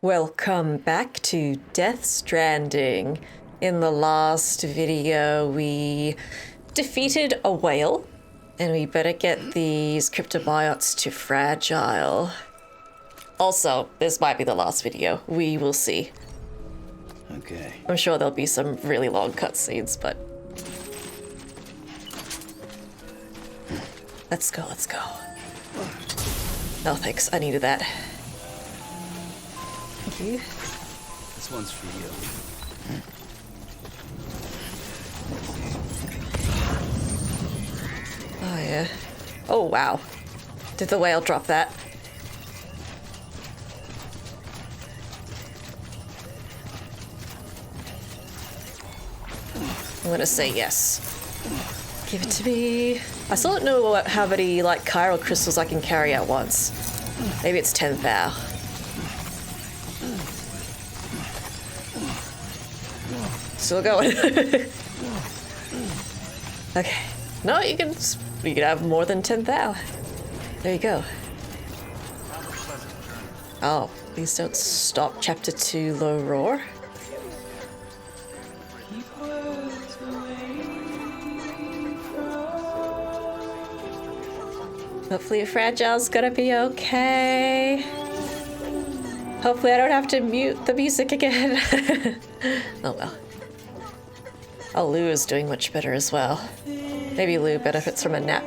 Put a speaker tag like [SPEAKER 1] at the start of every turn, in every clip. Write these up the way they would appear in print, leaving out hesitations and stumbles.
[SPEAKER 1] Welcome back to Death Stranding. In the last video, we defeated a whale, and we better get these cryptobiotes to fragile. Also, this might be the last video. We will see.
[SPEAKER 2] Okay.
[SPEAKER 1] I'm sure there'll be some really long cutscenes, but... Let's go, let's go. No thanks, I needed that. Thank you.
[SPEAKER 2] This one's for you.
[SPEAKER 1] Oh yeah. Oh wow. Did the whale drop that? I'm gonna say yes. Give it to me. I still don't know how many like chiral crystals I can carry at once. Maybe it's 10,000. Still going. Okay. No, you can have more than 10,000. There you go. Oh, please don't stop. Chapter 2, Low Roar. Hopefully Fragile's gonna be okay. Hopefully I don't have to mute the music again. Oh well. Oh, Lou is doing much better as well. Maybe Lou benefits from a nap.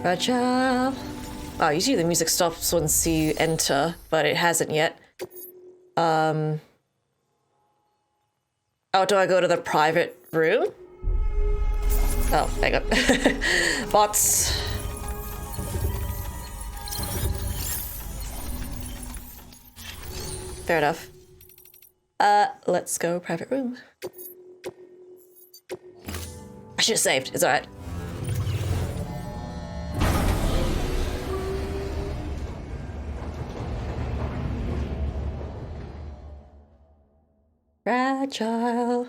[SPEAKER 1] Fragile. Oh, usually the music stops once you enter, but it hasn't yet. Oh, do I go to the private room? Oh, hang on. Bots. Fair enough. Let's go private room. I should have saved. It's alright. Fragile.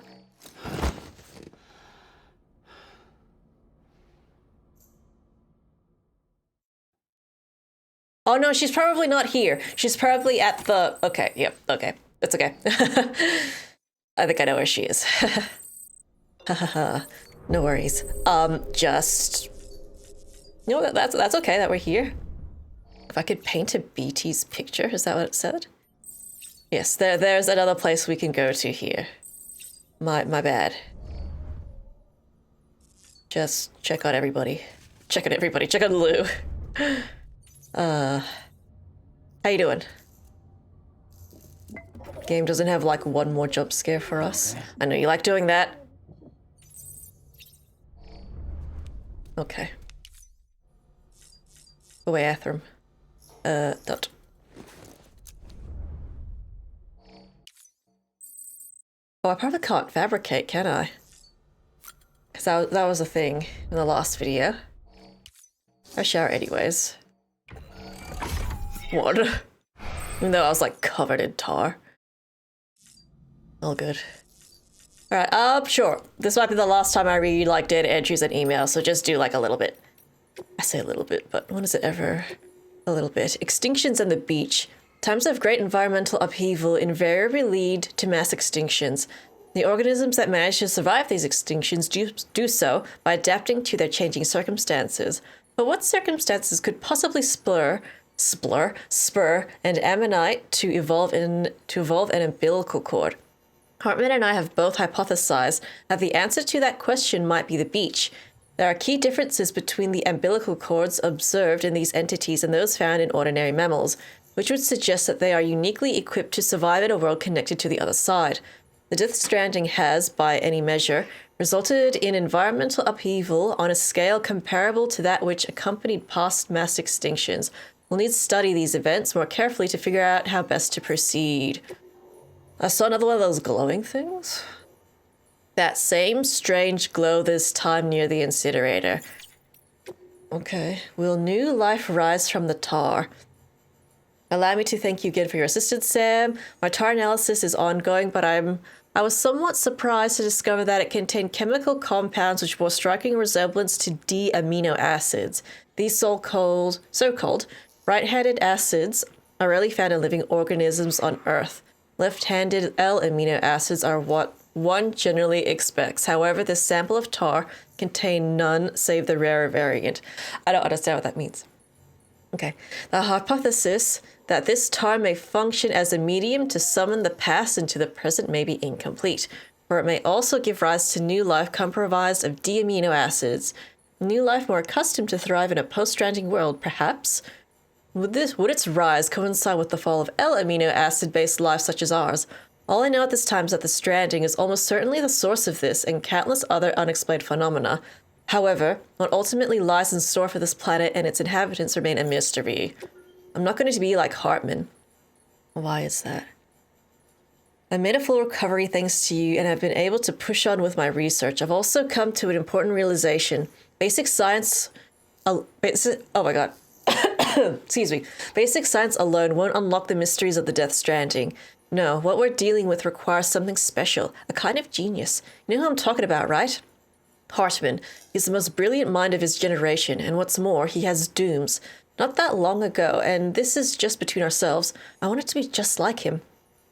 [SPEAKER 1] Oh no, she's probably not here. She's probably at the... Okay, yep, okay. It's okay. I think I know where she is. No worries. Just... You know, that's okay that we're here. If I could paint a BT's picture, is that what it said? Yes, there's another place we can go to here. My bad. Just check on everybody. Check on everybody. Check on Lou. How you doing? Game doesn't have like one more jump scare for us. Okay. I know you like doing that. Okay. Away, Athram. Dot. Oh, I probably can't fabricate, can I? Because that was a thing in the last video. I shower anyways. What? Even though I was like covered in tar. All good. Alright, sure. This might be the last time I read like data entries and emails, so just do like a little bit. I say a little bit, but when is it ever a little bit? Extinctions on the beach. Times of great environmental upheaval invariably lead to mass extinctions. The organisms that manage to survive these extinctions do so by adapting to their changing circumstances. But what circumstances could possibly spur an ammonite to evolve an umbilical cord? Hartman and I have both hypothesized that the answer to that question might be the beach. There are key differences between the umbilical cords observed in these entities and those found in ordinary mammals, which would suggest that they are uniquely equipped to survive in a world connected to the other side. The Death Stranding has, by any measure, resulted in environmental upheaval on a scale comparable to that which accompanied past mass extinctions. We'll need to study these events more carefully to figure out how best to proceed. I saw another one of those glowing things. That same strange glow this time near the incinerator. Okay. Will new life rise from the tar? Allow me to thank you again for your assistance, Sam. My tar analysis is ongoing, but I'm I was somewhat surprised to discover that it contained chemical compounds which bore striking resemblance to D amino acids. These so-called right-handed acids are rarely found in living organisms on Earth. Left-handed L amino acids are what one generally expects. However, this sample of tar contained none save the rarer variant. I don't understand what that means. Okay. The hypothesis that this tar may function as a medium to summon the past into the present may be incomplete, for it may also give rise to new life comprised of D amino acids. New life more accustomed to thrive in a post-Stranding world, perhaps? Would its rise coincide with the fall of L amino acid-based life such as ours? All I know at this time is that the Stranding is almost certainly the source of this and countless other unexplained phenomena. However, what ultimately lies in store for this planet and its inhabitants remain a mystery. I'm not going to be like Hartman. Why is that? I made a full recovery thanks to you and have been able to push on with my research. I've also come to an important realization. Basic science... oh my god. Excuse me. Basic science alone won't unlock the mysteries of the Death Stranding. No, what we're dealing with requires something special, a kind of genius. You know who I'm talking about, right? Hartman. He's the most brilliant mind of his generation, and what's more, he has dooms. Not that long ago, and this is just between ourselves, I wanted to be just like him.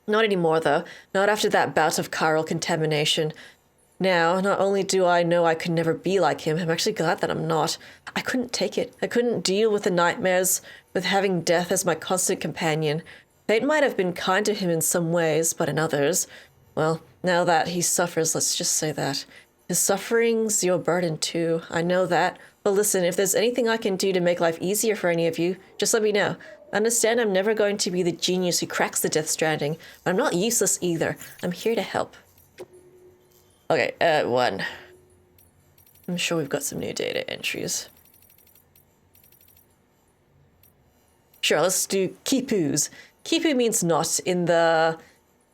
[SPEAKER 1] Not anymore, though. Not after that bout of chiral contamination. Now, not only do I know I could never be like him, I'm actually glad that I'm not. I couldn't take it. I couldn't deal with the nightmares, with having death as my constant companion. Fate might have been kind to him in some ways, but in others, well, now that he suffers, let's just say that. His suffering's your burden too, I know that. But listen, if there's anything I can do to make life easier for any of you, just let me know. Understand I'm never going to be the genius who cracks the Death Stranding, but I'm not useless either. I'm here to help. Okay, 1. I'm sure we've got some new data entries. Sure, let's do Kipu's. Kipu means not in the...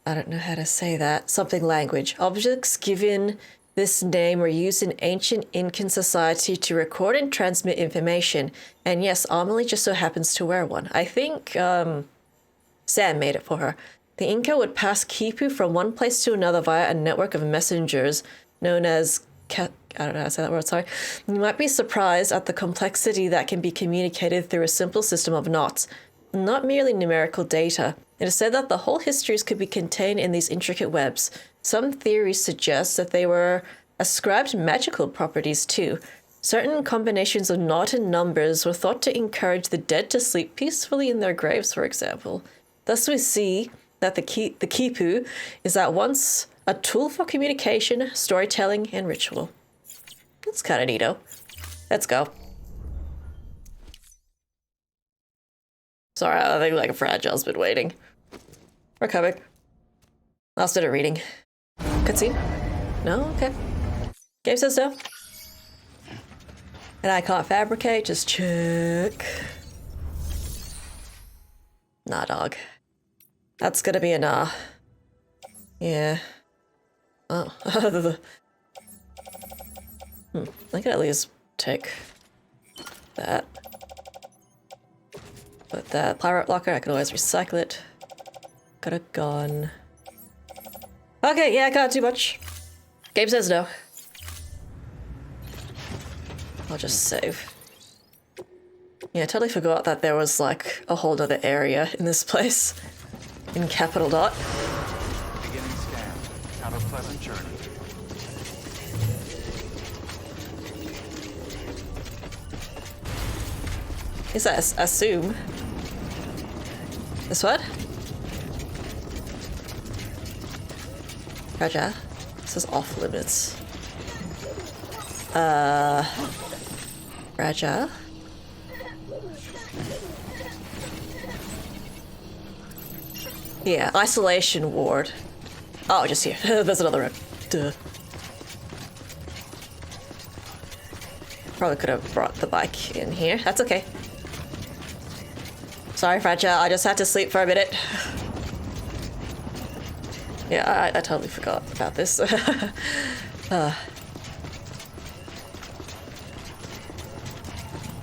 [SPEAKER 1] I don't know how to say that. Something language. Objects given this name were used in ancient Incan society to record and transmit information. And yes, Amelie just so happens to wear one. I think Sam made it for her. The Inca would pass Kipu from one place to another via a network of messengers known as... I don't know how to say that word, sorry. You might be surprised at the complexity that can be communicated through a simple system of knots. Not merely numerical data. It is said that the whole histories could be contained in these intricate webs. Some theories suggest that they were ascribed magical properties too. Certain combinations of knot and numbers were thought to encourage the dead to sleep peacefully in their graves, for example. Thus we see that the Kipu is at once a tool for communication, storytelling, and ritual. That's kind of neato. Let's go. Sorry, I think like a fragile's been waiting. We're coming. Last bit of reading. Cutscene? No? Okay. Game says no. And I can't fabricate, just check. Nah, dog. That's gonna be a nah. Yeah. Oh. I can at least take that. Put that pirate blocker, I can always recycle it. Got a gun. Okay, yeah, I can't do much. Game says no. I'll just save. Yeah, I totally forgot that there was like a whole other area in this place. In capital dot.
[SPEAKER 3] Beginning scan. Have a pleasant journey.
[SPEAKER 1] Is that assume? This what? Raja? This is off limits. Raja? Yeah, isolation ward. Oh, just here. There's another room. Duh. Probably could have brought the bike in here. That's okay. Sorry, Fragile. I just had to sleep for a minute. Yeah, I totally forgot about this.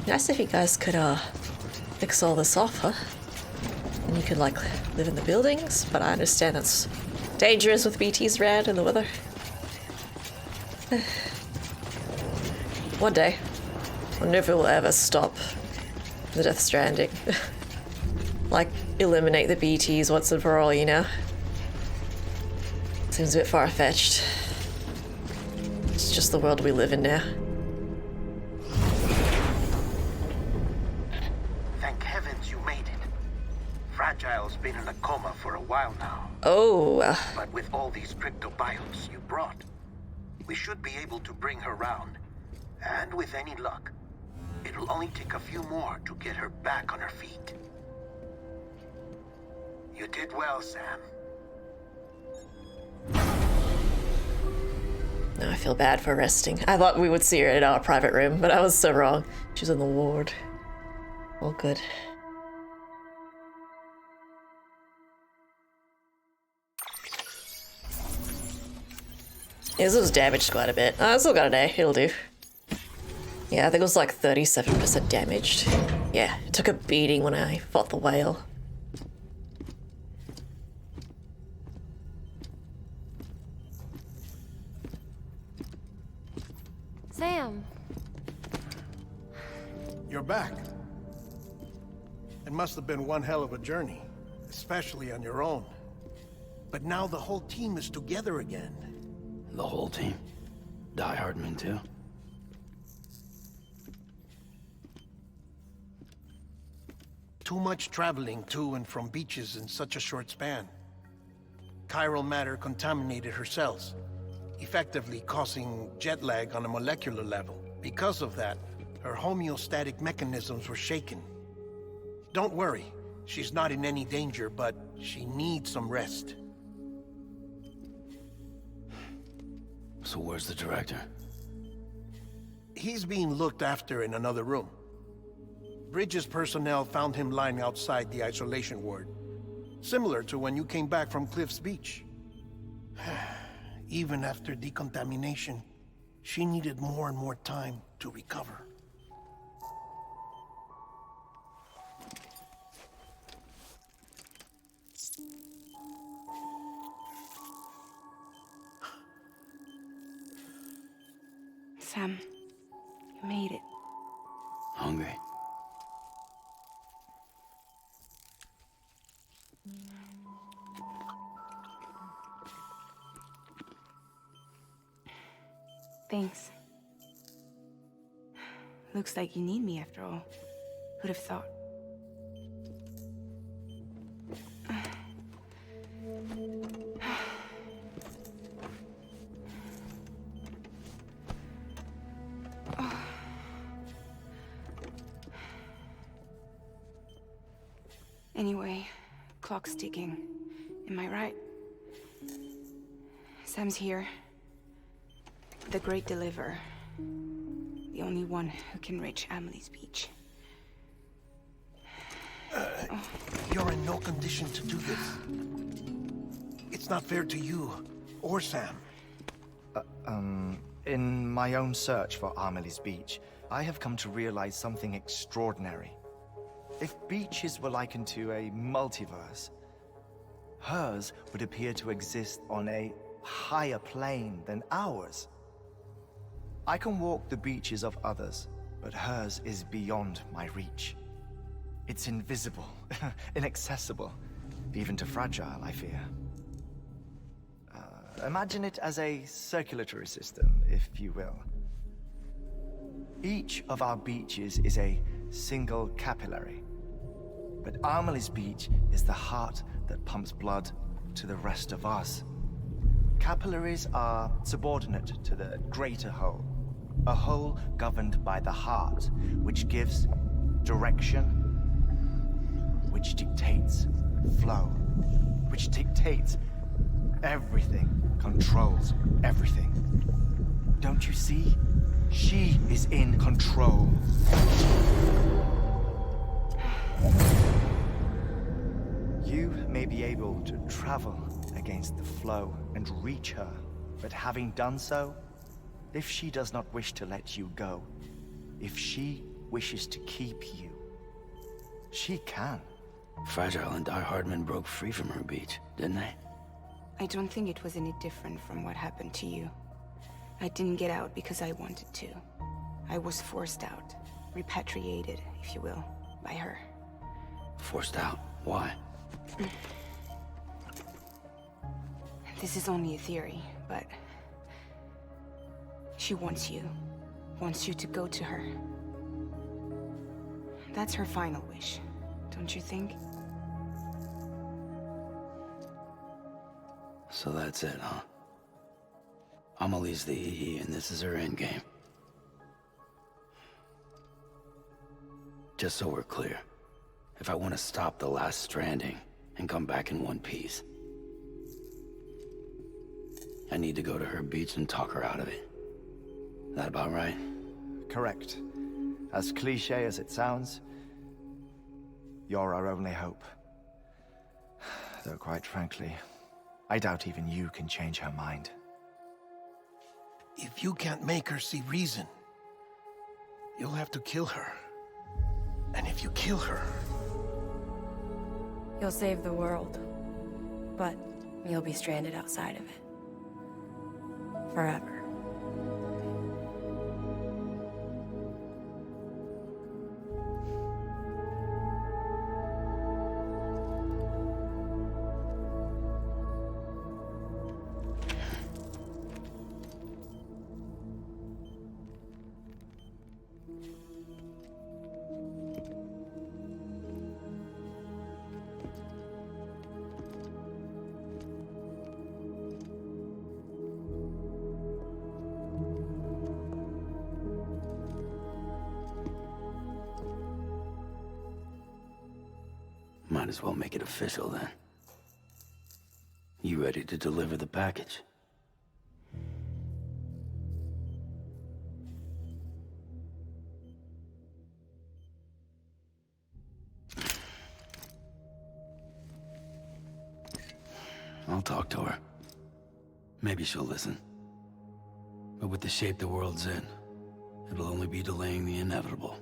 [SPEAKER 1] Nice if you guys could fix all this off, huh? And you could like live in the buildings, but I understand that's Dangerous with BT's red and the weather. One day. Wonder if it will ever stop the Death Stranding. Like, eliminate the BTs once and for all, you know? Seems a bit far-fetched. It's just the world we live in now.
[SPEAKER 4] Thank heavens you made it. Fragile's been in a coma for a while now.
[SPEAKER 1] Oh.
[SPEAKER 4] But with all these cryptobiotes you brought, we should be able to bring her round. And with any luck, it'll only take a few more to get her back on her feet. You did well, Sam.
[SPEAKER 1] Now I feel bad for resting. I thought we would see her in our private room, but I was so wrong. She's in the ward. All good. Yeah, this was damaged quite a bit. I still got an A. It'll do. Yeah, I think it was like 37% damaged. Yeah, it took a beating when I fought the whale.
[SPEAKER 5] Sam.
[SPEAKER 6] You're back. It must have been one hell of a journey, especially on your own. But now the whole team is together again.
[SPEAKER 2] The whole team? Die Hardman too?
[SPEAKER 6] Too much traveling to and from beaches in such a short span. Chiral matter contaminated her cells, effectively causing jet lag on a molecular level. Because of that, her homeostatic mechanisms were shaken. Don't worry, she's not in any danger, but she needs some rest.
[SPEAKER 2] So where's the director?
[SPEAKER 6] He's being looked after in another room. Bridges personnel found him lying outside the isolation ward, similar to when you came back from Cliff's Beach. Even after decontamination, she needed more and more time to recover.
[SPEAKER 7] Sam, you made it.
[SPEAKER 2] Hungry?
[SPEAKER 7] Thanks. Looks like you need me after all. Who'd have thought? Anyway, clock's ticking. Am I right? Sam's here. The Great Deliverer. The only one who can reach Amelie's beach.
[SPEAKER 6] You're in no condition to do this. It's not fair to you or Sam.
[SPEAKER 8] In my own search for Amelie's beach, I have come to realize something extraordinary. If beaches were likened to a multiverse, hers would appear to exist on a higher plane than ours. I can walk the beaches of others, but hers is beyond my reach. It's invisible, inaccessible, even to Fragile, I fear. Imagine it as a circulatory system, if you will. Each of our beaches is a single capillary. But Amelie's beach is the heart that pumps blood to the rest of us. Capillaries are subordinate to the greater whole. A whole governed by the heart, which gives direction, which dictates flow, which dictates everything, controls everything. Don't you see? She is in control. You may be able to travel against the flow and reach her, but having done so, if she does not wish to let you go, if she wishes to keep you, she can.
[SPEAKER 2] Fragile and Die Hardman broke free from her beach, didn't they?
[SPEAKER 7] I don't think it was any different from what happened to you. I didn't get out because I wanted to. I was forced out. Repatriated, if you will, by her.
[SPEAKER 2] Forced out? Why?
[SPEAKER 7] This is only a theory, but... she wants you. Wants you to go to her. That's her final wish, don't you think?
[SPEAKER 2] So that's it, huh? Amelie's the EE, and this is her endgame. Just so we're clear, if I want to stop the last Stranding and come back in one piece, I need to go to her beach and talk her out of it. That about right?
[SPEAKER 8] Correct. As cliche as it sounds, you're our only hope. Though quite frankly, I doubt even you can change her mind.
[SPEAKER 6] If you can't make her see reason, you'll have to kill her. And if you kill her...
[SPEAKER 5] You'll save the world, but you'll be stranded outside of it. Forever.
[SPEAKER 2] Might as well make it official then. You ready to deliver the package? I'll talk to her. Maybe she'll listen. But with the shape the world's in, it'll only be delaying the inevitable.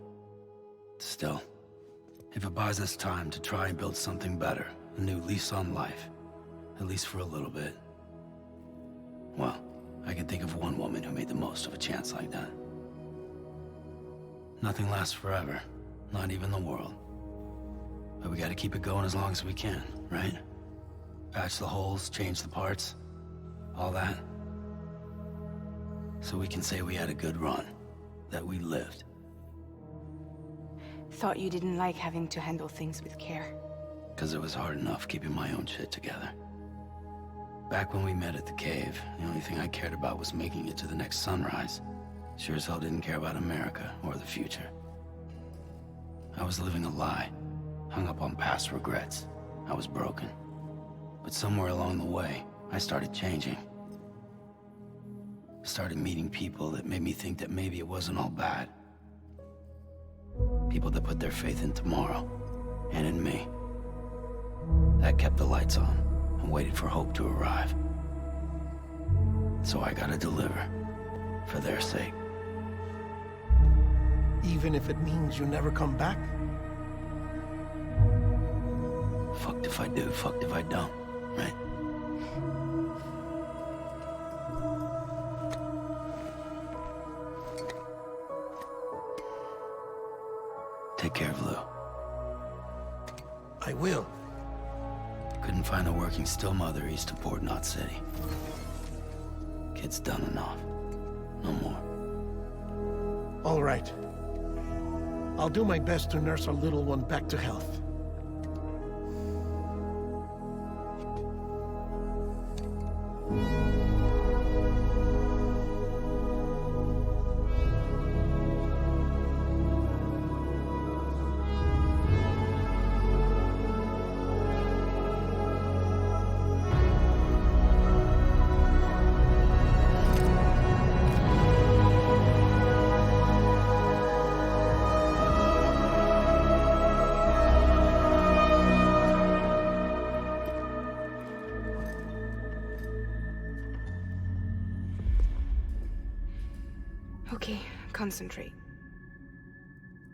[SPEAKER 2] Still, if it buys us time to try and build something better, a new lease on life, at least for a little bit, well, I can think of one woman who made the most of a chance like that. Nothing lasts forever, not even the world. But we gotta keep it going as long as we can, right? Patch the holes, change the parts, all that. So we can say we had a good run, that we lived.
[SPEAKER 7] Thought you didn't like having to handle things with care.
[SPEAKER 2] 'Cause it was hard enough keeping my own shit together. Back when we met at the cave, the only thing I cared about was making it to the next sunrise. Sure as hell didn't care about America or the future. I was living a lie, hung up on past regrets. I was broken. But somewhere along the way, I started changing. Started meeting people that made me think that maybe it wasn't all bad. People that put their faith in tomorrow, and in me. That kept the lights on, and waited for hope to arrive. So I gotta deliver, for their sake.
[SPEAKER 6] Even if it means you never come back?
[SPEAKER 2] Fucked if I do, fucked if I don't, right? Take care of Lou.
[SPEAKER 6] I will.
[SPEAKER 2] Couldn't find a working still mother east of Port Knot City. Kid's done enough. No more.
[SPEAKER 6] All right. I'll do my best to nurse our little one back to health.
[SPEAKER 7] Okay, concentrate.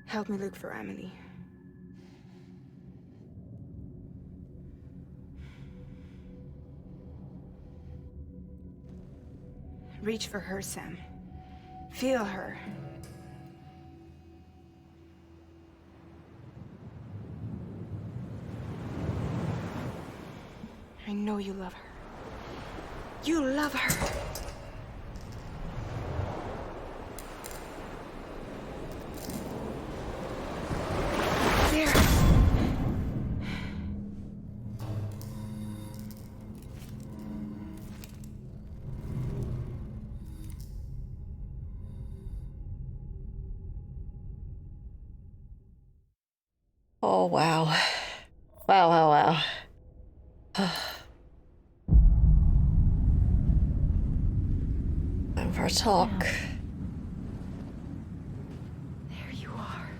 [SPEAKER 7] Help me look for Amelie. Reach for her, Sam. Feel her. I know you love her. You love her. There.
[SPEAKER 1] Oh, wow. Wow, wow, wow. Time for a talk.
[SPEAKER 5] There you are.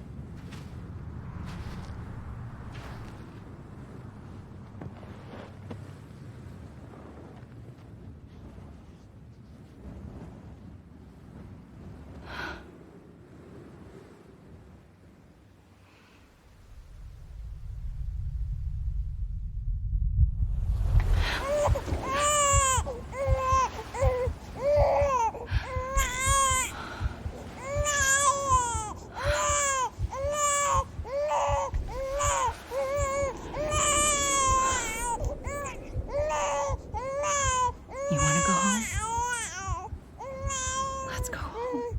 [SPEAKER 5] You want to go home? Let's go home.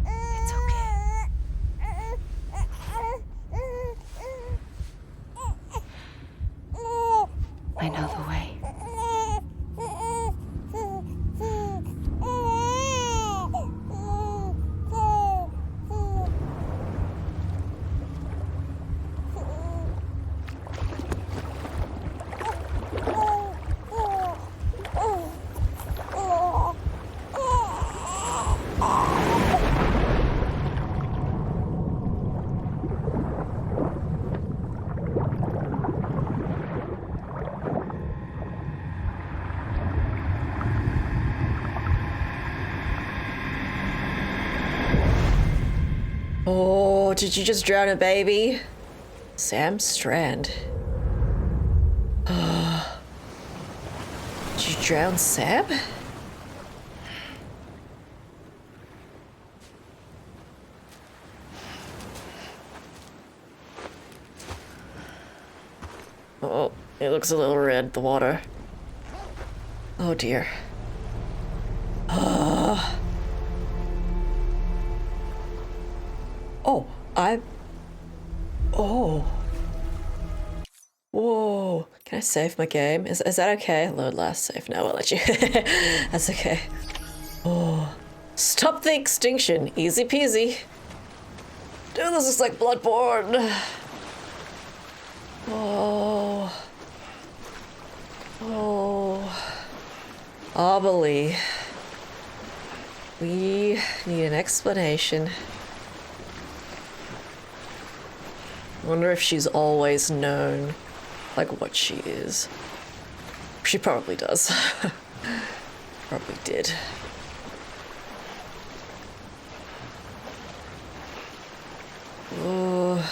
[SPEAKER 5] It's okay. I know the way.
[SPEAKER 1] Oh, did you just drown a baby? Sam Strand. Did you drown Sam? Oh, it looks a little red, the water. Oh dear. Oh, oh. Whoa. Can I save my game? Is that okay? Load last save. No, I'll let you. That's okay. Oh. Stop the extinction. Easy peasy. Dude, this is like Bloodborne. Oh. Oh. Amelie. We need an explanation. Wonder if she's always known, like, what she is. She probably does. Probably did. Oh.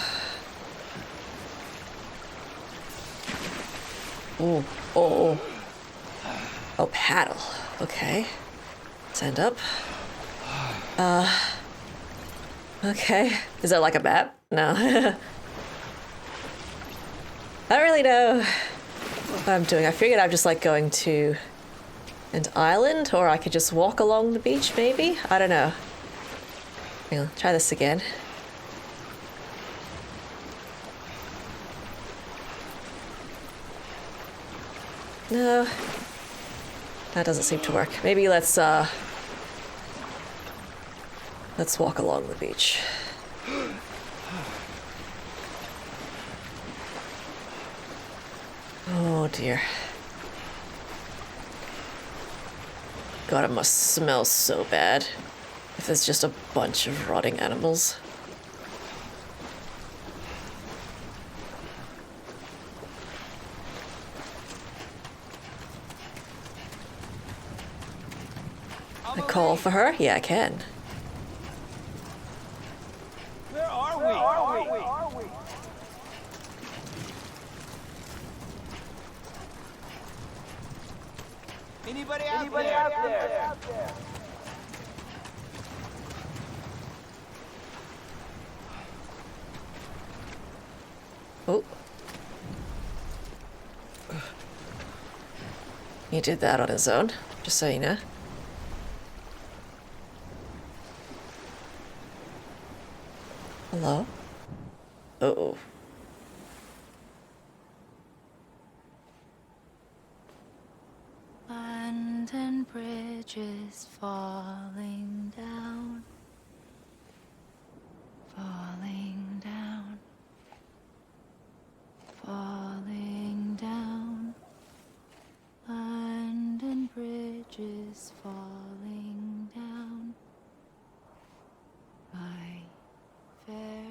[SPEAKER 1] Oh. Oh. Oh, paddle. Okay. Stand up. Okay. Is that like a map? No. I don't really know what I'm doing. I figured I'm just like going to an island, or I could just walk along the beach maybe? I don't know. Hang on, try this again. No. That doesn't seem to work. Maybe let's walk along the beach. Oh dear. God, it must smell so bad if there's just a bunch of rotting animals. I call for her? Yeah, I can.
[SPEAKER 3] Where are we? Where are we?
[SPEAKER 8] Anybody out there?
[SPEAKER 1] Oh. He did that on his own, just so you know. Hello? Uh-oh.
[SPEAKER 9] London Bridge is falling down. Falling down. Falling down. London Bridge is falling down. My fair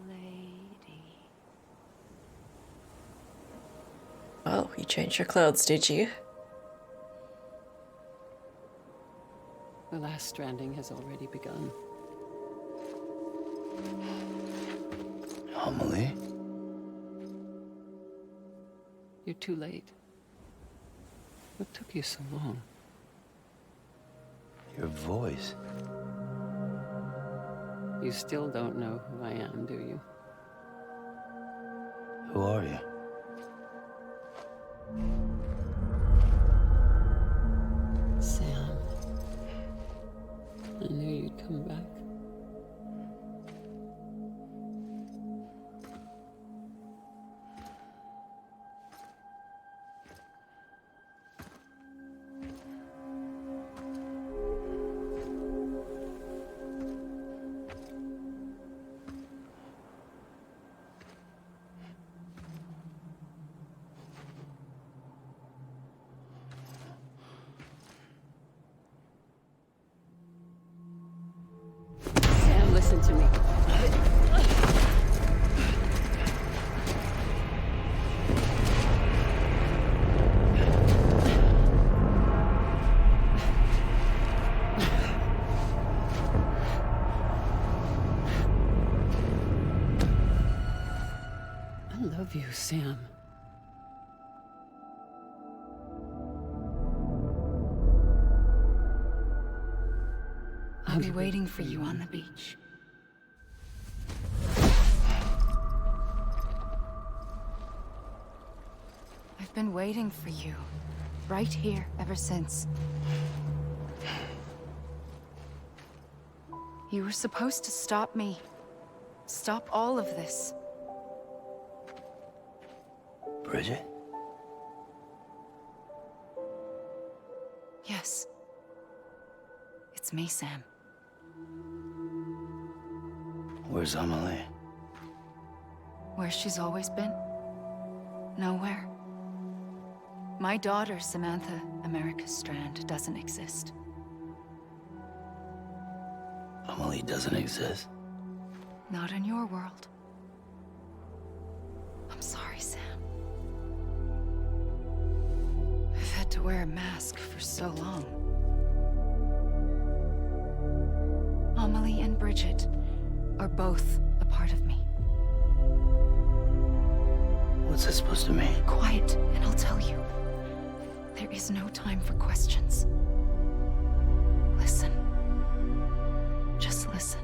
[SPEAKER 9] lady.
[SPEAKER 1] Oh, you changed your clothes, did you?
[SPEAKER 10] The last stranding has already begun.
[SPEAKER 2] Amelie?
[SPEAKER 10] You're too late. What took you so long?
[SPEAKER 2] Your voice.
[SPEAKER 10] You still don't know who I am, do you?
[SPEAKER 2] Who are you?
[SPEAKER 10] Sam. I knew you'd come back. Sam, listen to me. I love you, Sam.
[SPEAKER 9] I'll be waiting for you on the beach. I've been waiting for you, right here, ever since. You were supposed to stop me. Stop all of this.
[SPEAKER 2] Bridget?
[SPEAKER 9] Yes. It's me, Sam.
[SPEAKER 2] Where's Amelie?
[SPEAKER 9] Where she's always been. Nowhere. My daughter, Samantha America Strand, doesn't exist.
[SPEAKER 2] Amelie doesn't exist.
[SPEAKER 9] Not in your world. I'm sorry, Sam. I've had to wear a mask for so long. Amelie and Bridget are both a part of me.
[SPEAKER 2] What's that supposed to mean?
[SPEAKER 9] Quiet, and I'll tell you. There is no time for questions. Listen. Just listen.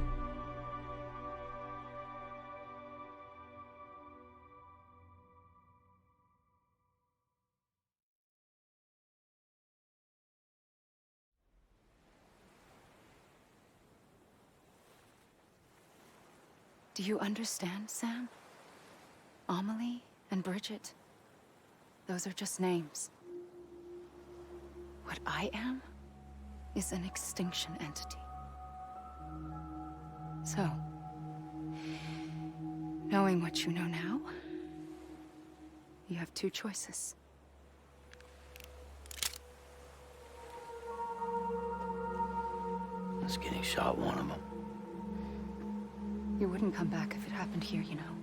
[SPEAKER 9] Do you understand, Sam? Amelie and Bridget, those are just names. What I am is an extinction entity. So, knowing what you know now, you have two choices.
[SPEAKER 2] Is getting shot one of them?
[SPEAKER 9] You wouldn't come back if it happened here, you know.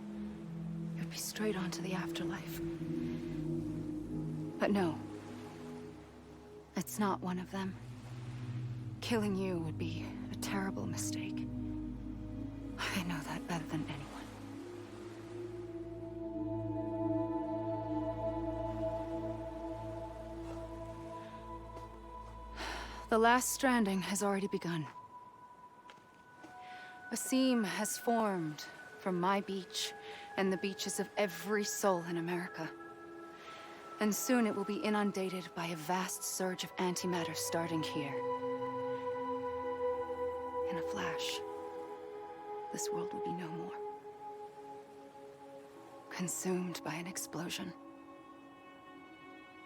[SPEAKER 9] You'd be straight on to the afterlife. But no. It's not one of them. Killing you would be a terrible mistake. I know that better than anyone. The last stranding has already begun. A seam has formed from my beach and the beaches of every soul in America. And soon it will be inundated by a vast surge of antimatter starting here. In a flash, this world will be no more. Consumed by an explosion.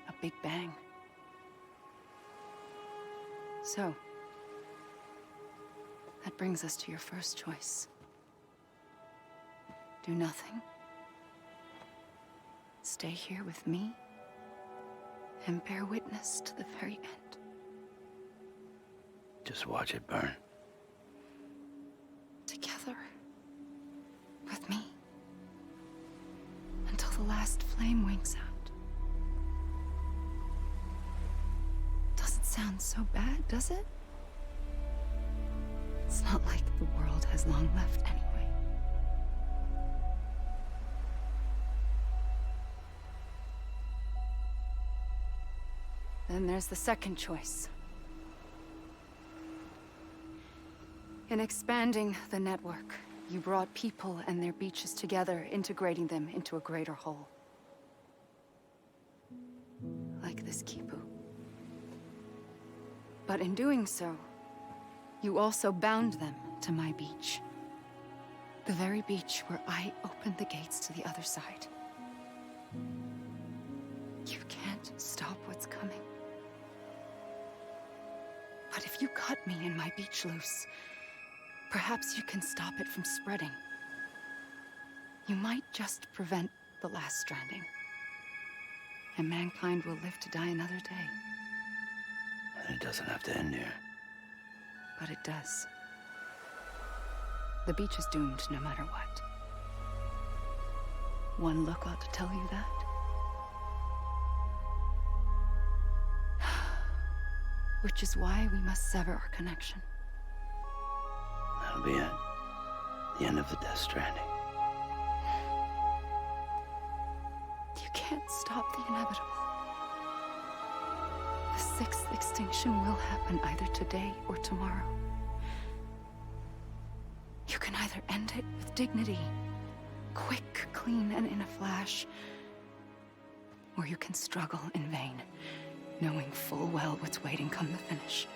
[SPEAKER 9] A big bang. So, that brings us to your first choice. Do nothing. Stay here with me. And bear witness to the very end.
[SPEAKER 2] Just watch it burn.
[SPEAKER 9] Together. With me. Until the last flame winks out. Doesn't sound so bad, does it? It's not like the world has long left anyway. Then there's the second choice. In expanding the network, you brought people and their beaches together, integrating them into a greater whole. Like this Kipu. But in doing so, you also bound them to my beach. The very beach where I opened the gates to the other side. You can't stop what's coming. But if you cut me and my beach loose, perhaps you can stop it from spreading. You might just prevent the last stranding. And mankind will live to die another day.
[SPEAKER 2] And it doesn't have to end here.
[SPEAKER 9] But it does. The beach is doomed no matter what. One look ought to tell you that. Which is why we must sever our connection.
[SPEAKER 2] That'll be it. The end of the Death Stranding.
[SPEAKER 9] You can't stop the inevitable. The sixth extinction will happen either today or tomorrow. You can either end it with dignity, quick, clean, and in a flash, or you can struggle in vain, knowing full well what's waiting come the finish.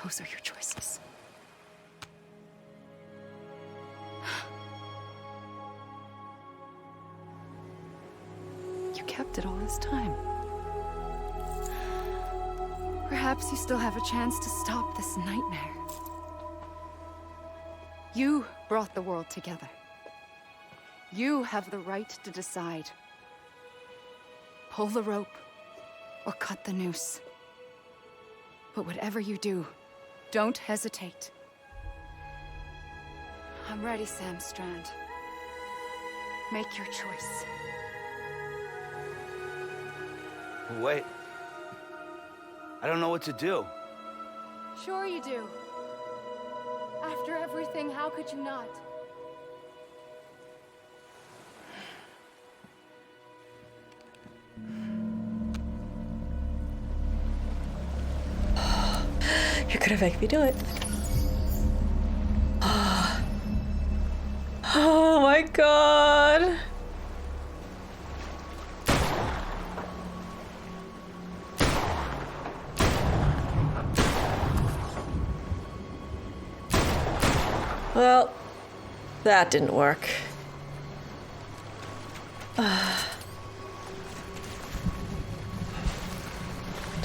[SPEAKER 9] Those are your choices. You kept it all this time. Perhaps you still have a chance to stop this nightmare. You brought the world together. You have the right to decide. Pull the rope, or cut the noose. But whatever you do, don't hesitate. I'm ready, Sam Strand. Make your choice.
[SPEAKER 2] Wait. I don't know what to do.
[SPEAKER 5] Sure you do. After everything, how could you not?
[SPEAKER 1] You're gonna make me do it. Oh my god. Well, that didn't work. Do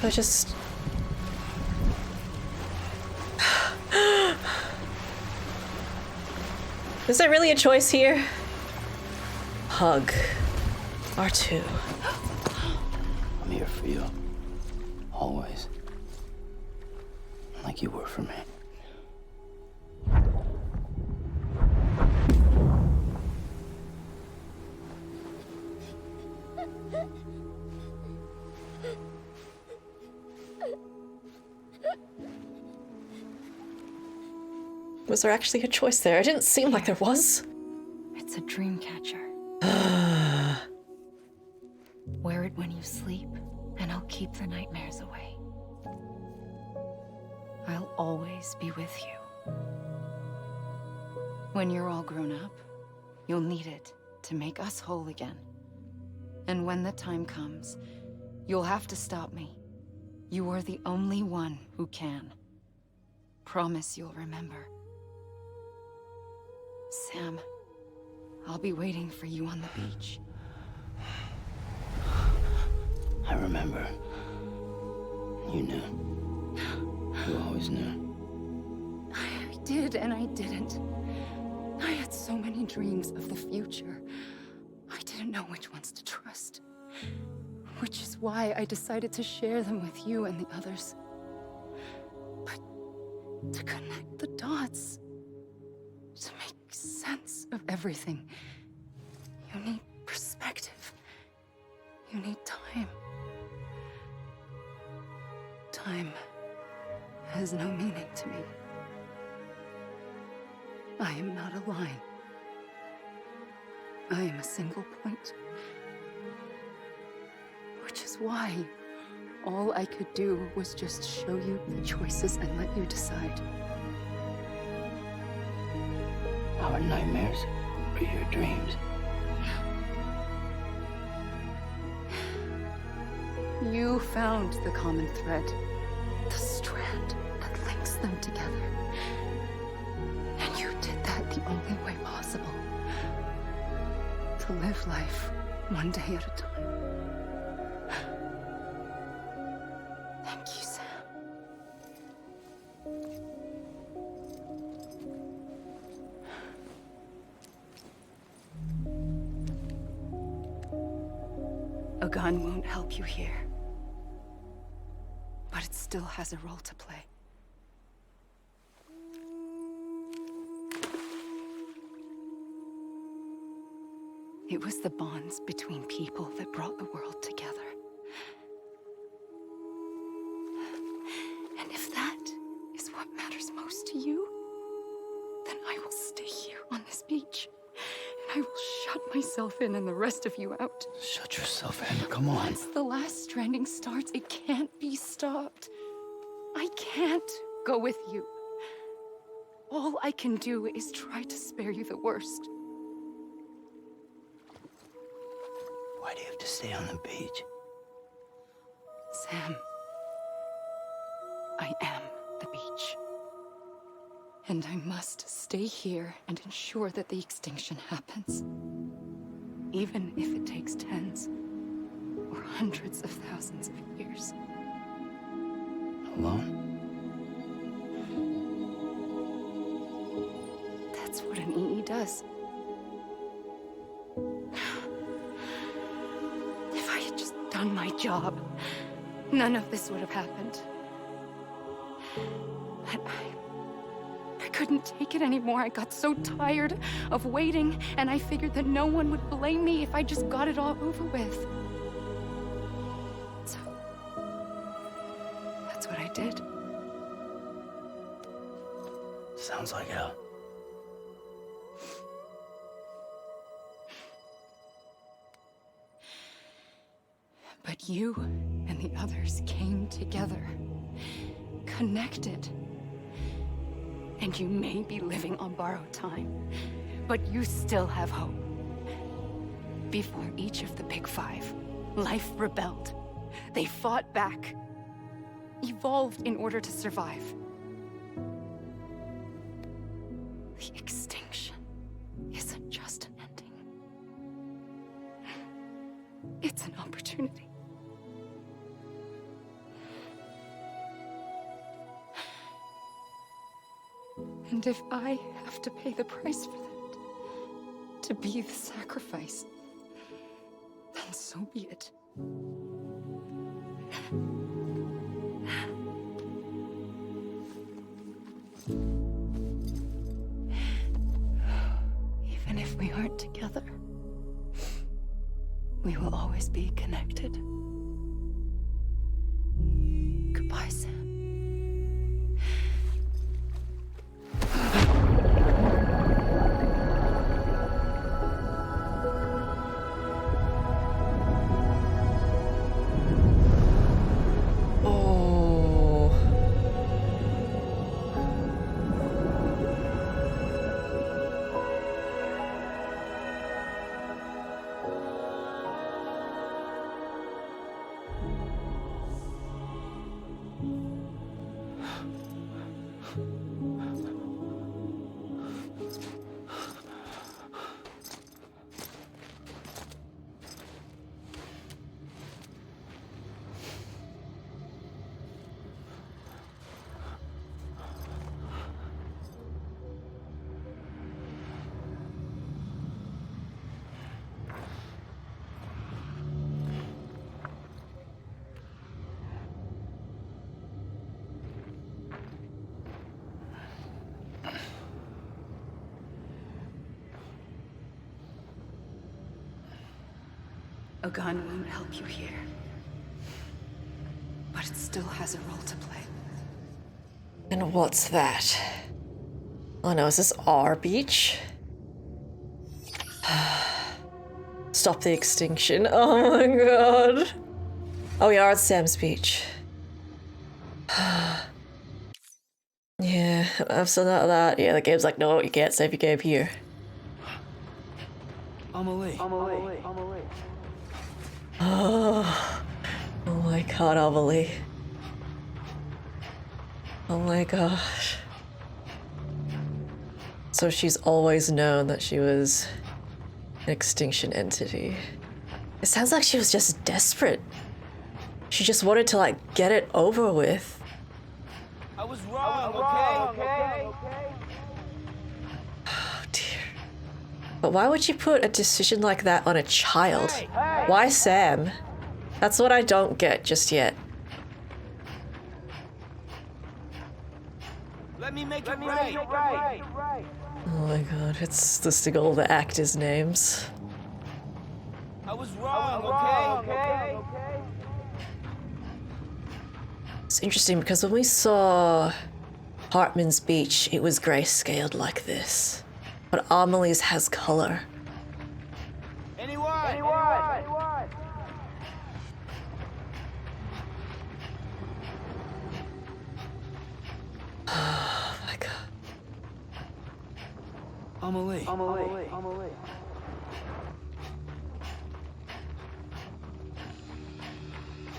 [SPEAKER 1] I just... Is there really a choice here? Hug. R2.
[SPEAKER 2] I'm here for you. Always. Like you were for me.
[SPEAKER 1] Was there actually a choice there? It didn't seem like there was.
[SPEAKER 9] It's a dream catcher. Wear it when you sleep, and I'll keep the nightmares away. I'll always be with you. When you're all grown up, you'll need it to make us whole again. And when the time comes, you'll have to stop me. You are the only one who can. Promise you'll remember. Sam, I'll be waiting for you on the beach.
[SPEAKER 2] I remember. You knew. You always knew.
[SPEAKER 9] I did and I didn't. I had so many dreams of the future. I didn't know which ones to trust. Which is why I decided to share them with you and the others. But to connect the dots, to make sense of everything, you need perspective. You need time. Time has no meaning to me. I am not a line. I am a single point. Which is why all I could do was just show you the choices and let you decide.
[SPEAKER 2] Our nightmares are your dreams.
[SPEAKER 9] You found the common thread, the strand that links them together. And you did that the only way possible. To live life one day at a time. Thank you, Sam. A gun won't help you here. But it still has a role to play. It was the bonds between people that brought the world together. And if that is what matters most to you, then I will stay here on this beach. And I will shut myself in and the rest of you out.
[SPEAKER 2] Shut yourself in, come on.
[SPEAKER 9] Once the last stranding starts, it can't be stopped. I can't go with you. All I can do is try to spare you the worst.
[SPEAKER 2] Why do you have to stay on the beach?
[SPEAKER 9] Sam, I am the beach. And I must stay here and ensure that the extinction happens. Even if it takes tens or hundreds of thousands of years.
[SPEAKER 2] Alone?
[SPEAKER 9] That's what an EE does. If I had just done my job, none of this would have happened. But I couldn't take it anymore. I got so tired of waiting, and I figured that no one would blame me if I just got it all over with. So, that's what I did.
[SPEAKER 2] Sounds like hell.
[SPEAKER 9] But you and the others came together, connected. And you may be living on borrowed time, but you still have hope. Before each of the Big Five, life rebelled. They fought back, evolved in order to survive. The extinction isn't just an ending. It's an opportunity. And if I have to pay the price for that, to be the sacrifice, then so be it. Even if we aren't together, we will always be connected. Goodbye, Sam. A gun won't help you here. But it still has a role to play.
[SPEAKER 1] And what's that? Oh no, is this our beach? Stop the extinction. Oh my god. Oh, we are at Sam's beach. Yeah, I've still not that. Yeah, the game's like, no, you can't save your game here.
[SPEAKER 2] Amelie.
[SPEAKER 1] Oh my god, Amelie. Oh my gosh. So she's always known that she was an extinction entity. It sounds like she was just desperate. She just wanted to, like, get it over with.
[SPEAKER 2] I was wrong, okay?
[SPEAKER 1] Oh dear. But why would you put a decision like that on a child? Why Sam? That's what I don't get just yet.
[SPEAKER 2] Let me make it right.
[SPEAKER 1] Oh my god, it's listing all the actors' names.
[SPEAKER 2] I was wrong, okay?
[SPEAKER 1] It's interesting because when we saw Hartman's beach, it was grayscaled like this. But Amelie's has color.
[SPEAKER 2] Anyone?
[SPEAKER 1] Oh my god.
[SPEAKER 2] Amelie.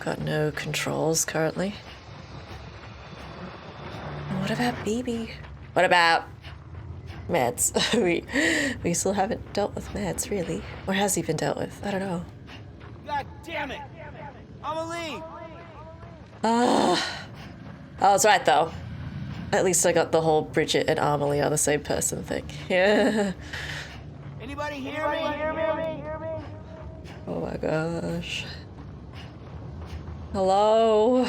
[SPEAKER 1] Got no controls currently. And what about BB? What about Mads? we still haven't dealt with Mads, really. Or has he been dealt with? I don't know.
[SPEAKER 2] God damn it! Amelie!
[SPEAKER 1] Oh, that's right, though. At least I got the whole Bridget and Amelie are the same person thing. Yeah.
[SPEAKER 2] Anybody hear me?
[SPEAKER 1] Oh my gosh. Hello?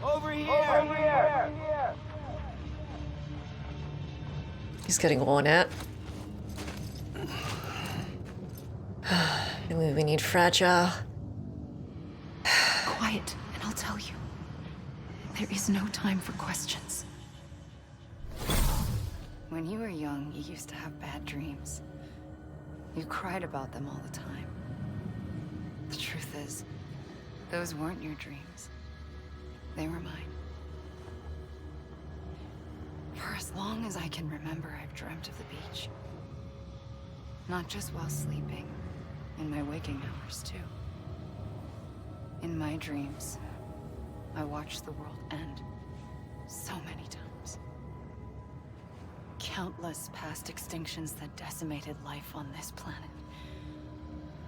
[SPEAKER 2] Over here!
[SPEAKER 1] He's getting worn out. We need fragile.
[SPEAKER 9] Quiet, and I'll tell you. There is no time for questions. When you were young, you used to have bad dreams. You cried about them all the time. The truth is, those weren't your dreams. They were mine. For as long as I can remember, I've dreamt of the beach. Not just while sleeping, in my waking hours too. In my dreams, I watched the world end so many times. Countless past extinctions that decimated life on this planet.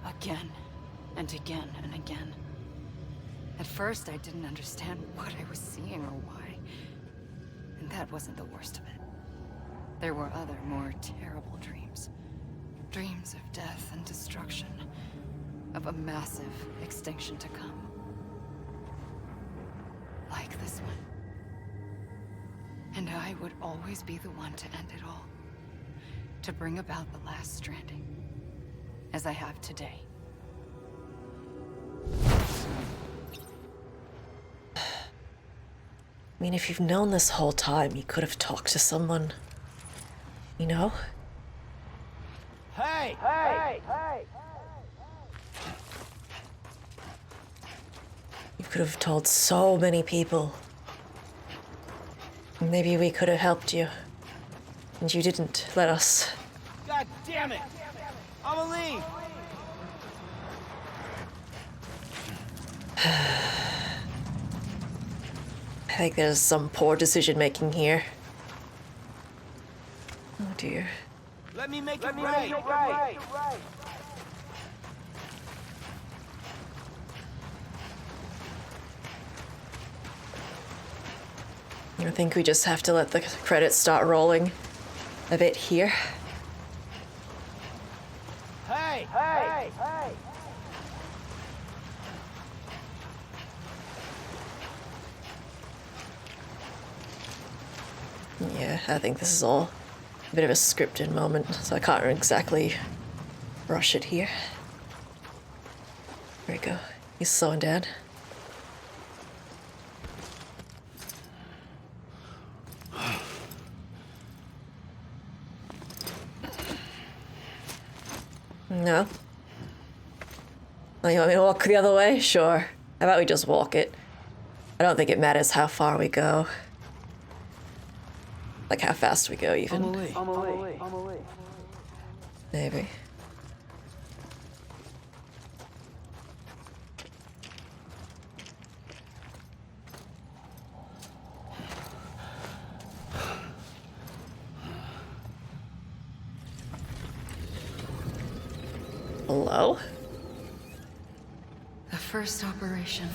[SPEAKER 9] Again and again and again. At first, I didn't understand what I was seeing or why. And that wasn't the worst of it. There were other, more terrible dreams. Dreams of death and destruction. Of a massive extinction to come. Like this one. And I would always be the one to end it all. To bring about the last stranding. As I have today.
[SPEAKER 1] I mean, if you've known this whole time, you could have talked to someone. You know?
[SPEAKER 2] Hey!
[SPEAKER 1] You could have told so many people. Maybe we could have helped you. And you didn't let us.
[SPEAKER 2] God damn it! Amelie!
[SPEAKER 1] I think there's some poor decision making here. Oh dear.
[SPEAKER 2] Let me make it right.
[SPEAKER 1] I think we just have to let the credits start rolling a bit here.
[SPEAKER 2] Hey!
[SPEAKER 1] Yeah, I think this is all a bit of a scripted moment, so I can't exactly rush it here. There you go. He's slowing down. No? Oh, you want me to walk the other way? Sure. How about we just walk it? I don't think it matters how far we go. Like how fast we go, even.
[SPEAKER 2] Amelie.
[SPEAKER 1] Maybe. Hello?
[SPEAKER 9] The first operation.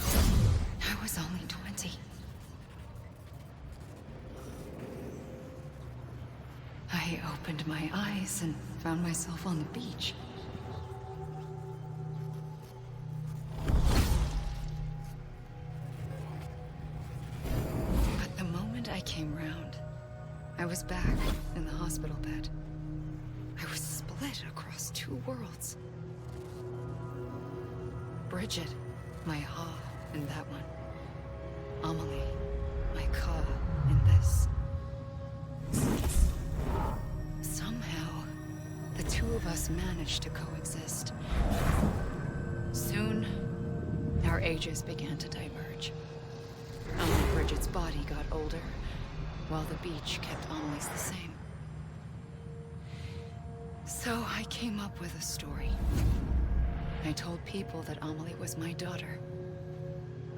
[SPEAKER 9] I was only 20. I opened my eyes and found myself on the beach. But the moment I came round, I was back in the hospital bed. I was split across two worlds. Bridget, my Ha in that one. Amelie, my Ka in this. Somehow, the two of us managed to coexist. Soon, our ages began to diverge. Only Bridget's body got older, while the beach kept Amelie's the same. So I came up with a story. I told people that Amelie was my daughter.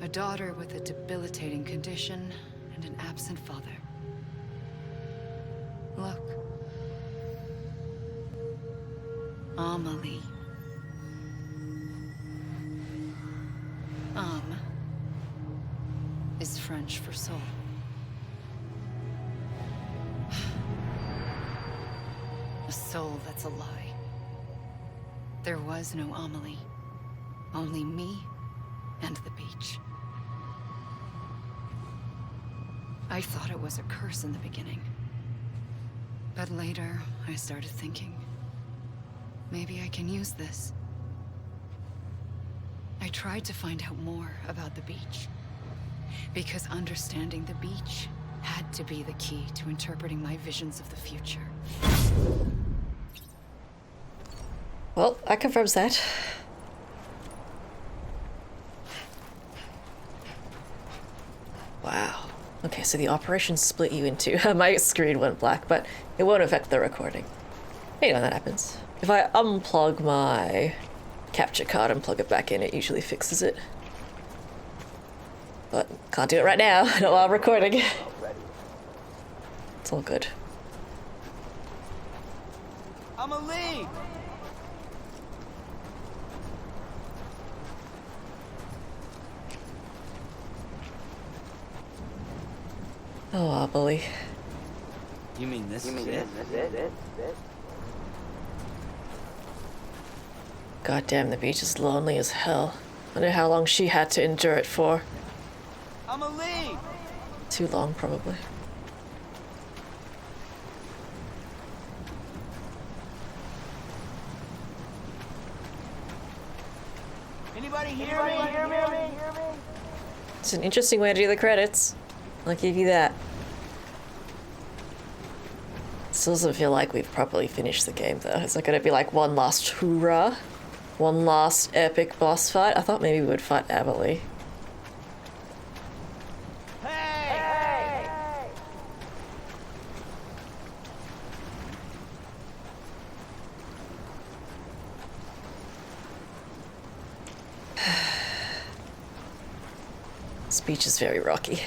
[SPEAKER 9] A daughter with a debilitating condition and an absent father. Look. Amelie. Is French for soul. A soul that's a lie. There was no Amelie. Only me and the beach. I thought it was a curse in the beginning. But later, I started thinking, maybe I can use this. I tried to find out more about the beach. Because understanding the beach had to be the key to interpreting my visions of the future.
[SPEAKER 1] Well, that confirms that. Wow. Okay, so the operation split you in two. My screen went black, but it won't affect the recording. You know when that happens. If I unplug my capture card and plug it back in, it usually fixes it. But can't do it right now, not while I'm recording. It's all good.
[SPEAKER 8] Amelie!
[SPEAKER 1] Oh, Amelie.
[SPEAKER 2] You mean this?
[SPEAKER 1] Goddamn, the beach is lonely as hell. I wonder how long she had to endure it for.
[SPEAKER 8] Amelie!
[SPEAKER 1] Too long, probably.
[SPEAKER 8] Anybody hear me?
[SPEAKER 1] It's an interesting way to do the credits. I'll give you that. Still doesn't feel like we've properly finished the game, though. Is there going to be like one last hoorah? One last epic boss fight? I thought maybe we would fight Amelie.
[SPEAKER 8] Hey!
[SPEAKER 1] This beach is very rocky.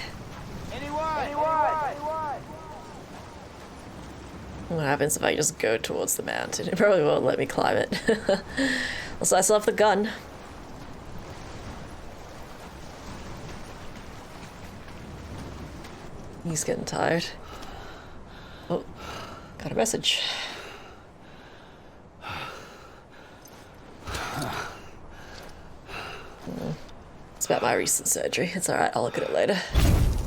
[SPEAKER 8] Anyone?
[SPEAKER 1] What happens if I just go towards the mountain? It probably won't let me climb it. Also, I still have the gun. He's getting tired. Oh, got a message. It's about my recent surgery. It's alright, I'll look at it later.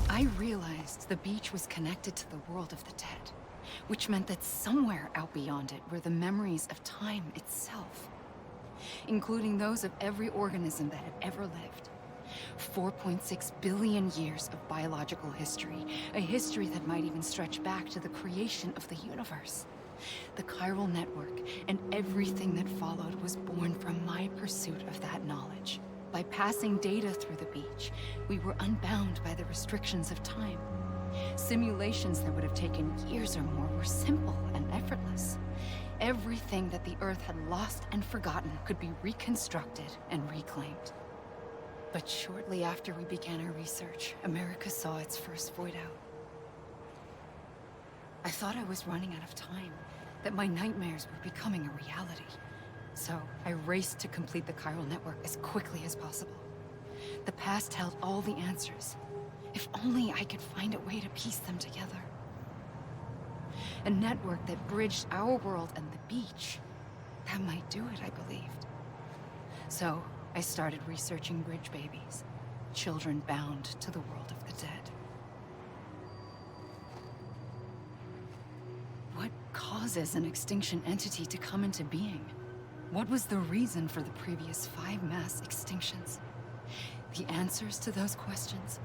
[SPEAKER 9] I realized the beach was connected to the world of the dead, which meant that somewhere out beyond it were the memories of time itself. including those of every organism that had ever lived. 4.6 billion years of biological history, a history that might even stretch back to the creation of the universe. The chiral network and everything that followed was born from my pursuit of that knowledge. By passing data through the beach, we were unbound by the restrictions of time. Simulations that would have taken years or more were simple and effortless. Everything that the Earth had lost and forgotten could be reconstructed and reclaimed. But shortly after we began our research, America saw its first void out. I thought I was running out of time, that my nightmares were becoming a reality. So I raced to complete the chiral network as quickly as possible. The past held all the answers. If only I could find a way to piece them together. A network that bridged our world and the beach. That might do it, I believed. So I started researching bridge babies, children bound to the world of the dead. What causes an extinction entity to come into being? What was the reason for the previous 5 mass extinctions? The answers to those questions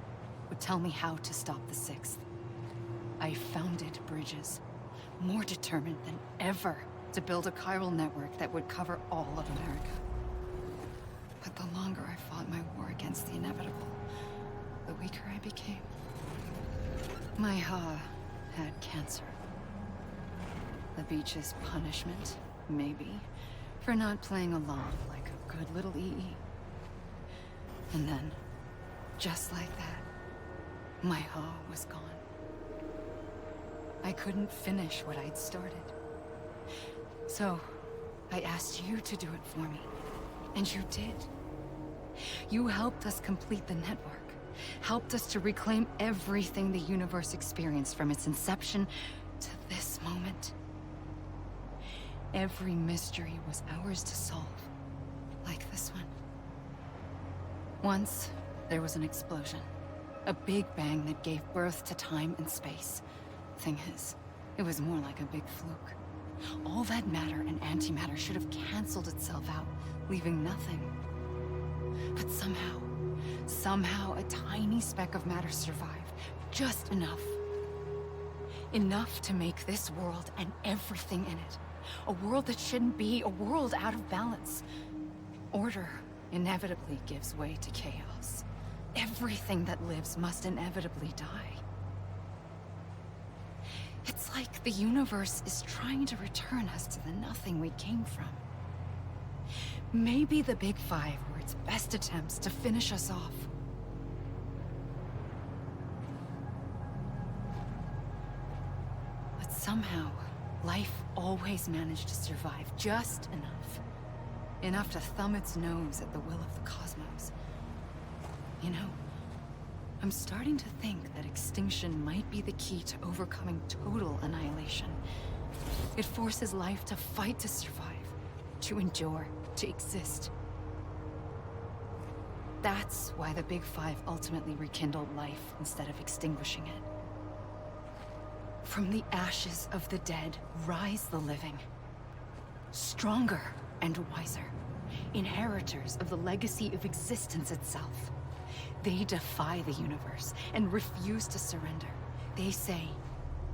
[SPEAKER 9] would tell me how to stop the 6th. I founded bridges, more determined than ever to build a chiral network that would cover all of America. But the longer I fought my war against the inevitable, the weaker I became. My Ha had cancer. The beach's punishment, maybe, for not playing along like a good little EE. And then, just like that, my Ha was gone. I couldn't finish what I'd started. So, I asked you to do it for me. And you did. You helped us complete the network. Helped us to reclaim everything the universe experienced from its inception to this moment. Every mystery was ours to solve. Like this one. Once, there was an explosion. A big bang that gave birth to time and space. Thing is, it was more like a big fluke. All that matter and antimatter should have canceled itself out, leaving nothing. But somehow a tiny speck of matter survived. Just enough. Enough to make this world and everything in it. A world that shouldn't be, a world out of balance. Order inevitably gives way to chaos. Everything that lives must inevitably die. It's like the universe is trying to return us to the nothing we came from. Maybe the Big Five were its best attempts to finish us off. But somehow, life always managed to survive just enough. Enough to thumb its nose at the will of the cosmos. You know, I'm starting to think that extinction might be the key to overcoming total annihilation. It forces life to fight to survive, to endure, to exist. That's why the Big Five ultimately rekindled life instead of extinguishing it. From the ashes of the dead rise the living. Stronger and wiser. Inheritors of the legacy of existence itself. They defy the universe and refuse to surrender. They say,